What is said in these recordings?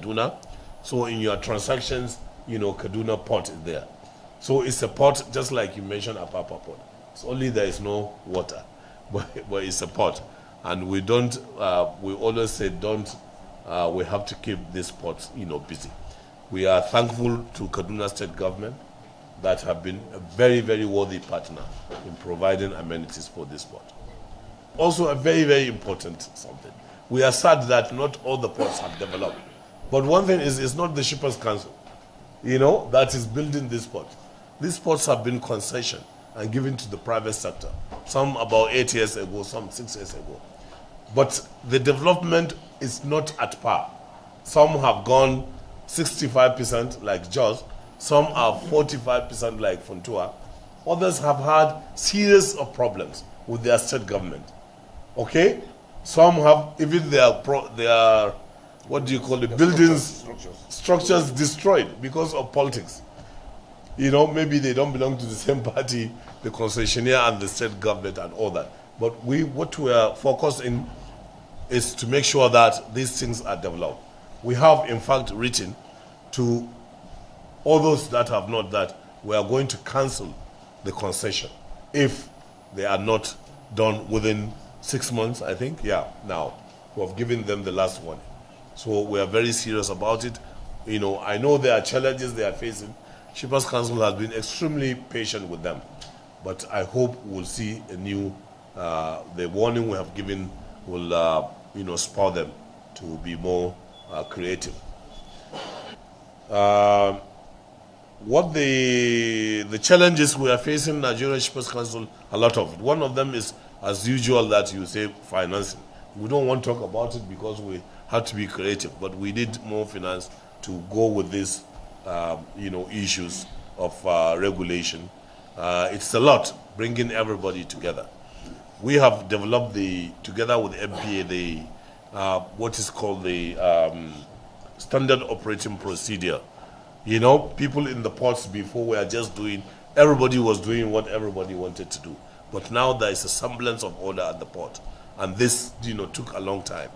Kaduna. So in your transactions, Kaduna port is there. So it's a port, just like you mentioned, Apapa port. It's only there is no water, but it's a port. And we don't, we always say we have to keep this port, busy. We are thankful to Kaduna State government that have been a very, very worthy partner in providing amenities for this port. Also a very, very important something. We are sad that not all the ports have developed. But one thing is, it's not the Shippers Council, that is building this port. These ports have been concessioned and given to the private sector. Some about 8 years ago, some 6 years ago. But the development is not at par. Some have gone 65% like Jos, some are 45% like Funtua. Others have had series of problems with their state government. Okay? Some have even their what do you call it, buildings, structures destroyed because of politics. Maybe they don't belong to the same party, the concessionaire and the state government and all that. But what we are focused in is to make sure that these things are developed. We have, in fact, written to all those that have not that we are going to cancel the concession if they are not done within 6 months, I think. Yeah, now. We have given them the last one. So we are very serious about it. I know there are challenges they are facing. Shippers Council has been extremely patient with them. But I hope we'll see a new, the warning we have given will, spur them to be more creative. What the challenges we are facing, Nigerian Shippers Council, a lot of it. One of them is, as usual, that you say financing. We don't want to talk about it because we have to be creative, but we need more finance to go with these, issues of regulation. It's a lot, bringing everybody together. We have developed together with MPA, what is called the standard operating procedure. People in the ports before were just everybody was doing what everybody wanted to do. But now there is a semblance of order at the port. And this, took a long time.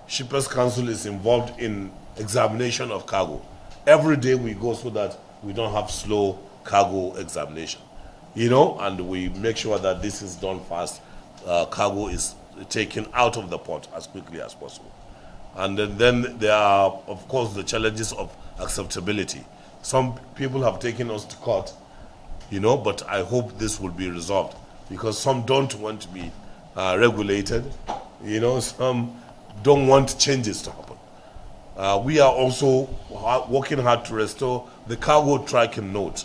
Shippers Council is involved in examination of cargo. Every day we go so that we don't have slow cargo examination. And we make sure that this is done fast. Cargo is taken out of the port as quickly as possible. And then there are, of course, the challenges of acceptability. Some people have taken us to court, but I hope this will be resolved because some don't want to be regulated. Some don't want changes to happen. We are also working hard to restore the cargo tracking note.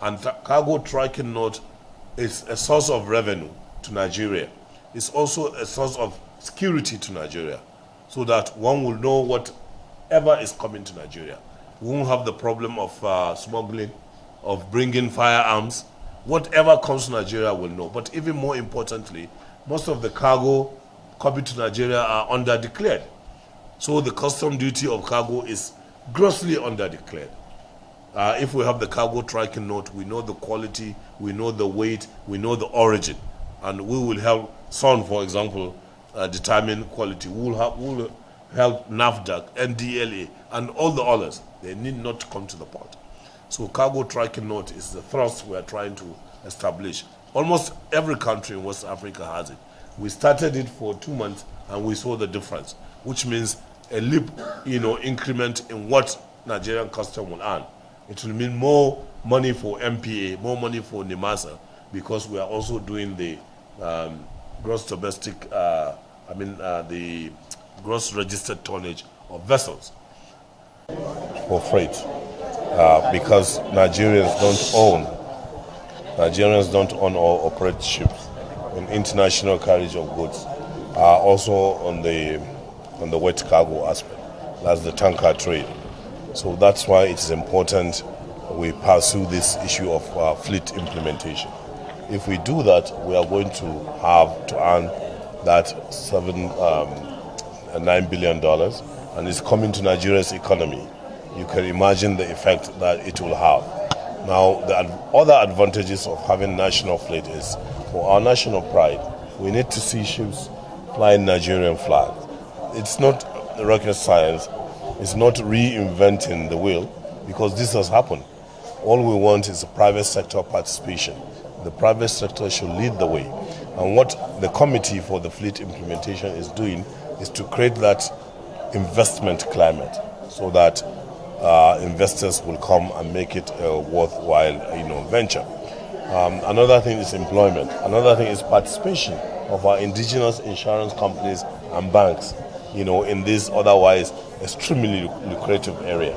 And cargo tracking note is a source of revenue to Nigeria. It's also a source of security to Nigeria, so that one will know whatever is coming to Nigeria. We won't have the problem of smuggling, of bringing firearms. Whatever comes to Nigeria will know. But even more importantly, most of the cargo coming to Nigeria are underdeclared. So the custom duty of cargo is grossly underdeclared. If we have the cargo tracking note, we know the quality, we know the weight, we know the origin. And we will help SON, for example, determine quality. We will help NAFDAC, NDLA, and all the others. They need not to come to the port. So cargo tracking note is the thrust we are trying to establish. Almost every country in West Africa has it. We started it for 2 months and we saw the difference, which means a leap, increment in what Nigerian custom will earn. It will mean more money for MPA, more money for NIMASA, because we are also doing the gross domestic, the gross registered tonnage of vessels for freight, because Nigerians don't own or operate ships in international carriage of goods, also on the wet cargo aspect. That's the tanker trade. So that's why it is important we pursue this issue of fleet implementation. If we do that, we are going to have to earn that $9 billion, and it's coming to Nigeria's economy. You can imagine the effect that it will have. Now, the other advantages of having national fleet is, for our national pride, we need to see ships flying Nigerian flags. It's not rocket science. It's not reinventing the wheel, because this has happened. All we want is a private sector participation. The private sector should lead the way. And what the Committee for the Fleet Implementation is doing is to create that investment climate so that investors will come and make it a worthwhile venture. Another thing is employment. Another thing is participation of our indigenous insurance companies and banks, in this otherwise extremely lucrative area.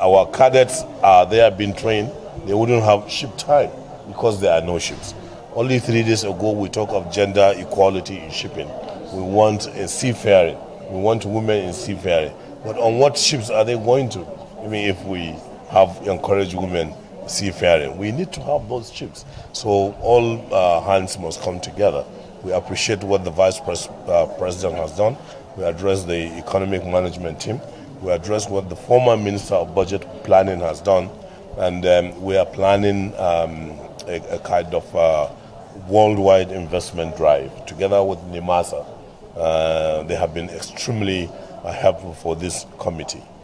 Our cadets are there being trained. They wouldn't have ship time because there are no ships. Only 3 days ago, we talked of gender equality in shipping. We want a seafaring. We want women in seafaring. But on what ships are they going to? If we have encouraged women seafaring, we need to have those ships. So all hands must come together. We appreciate what the Vice President has done. We address the economic management team. We address what the former Minister of Budget Planning has done. And we are planning a kind of worldwide investment drive together with NIMASA. They have been extremely helpful for this committee.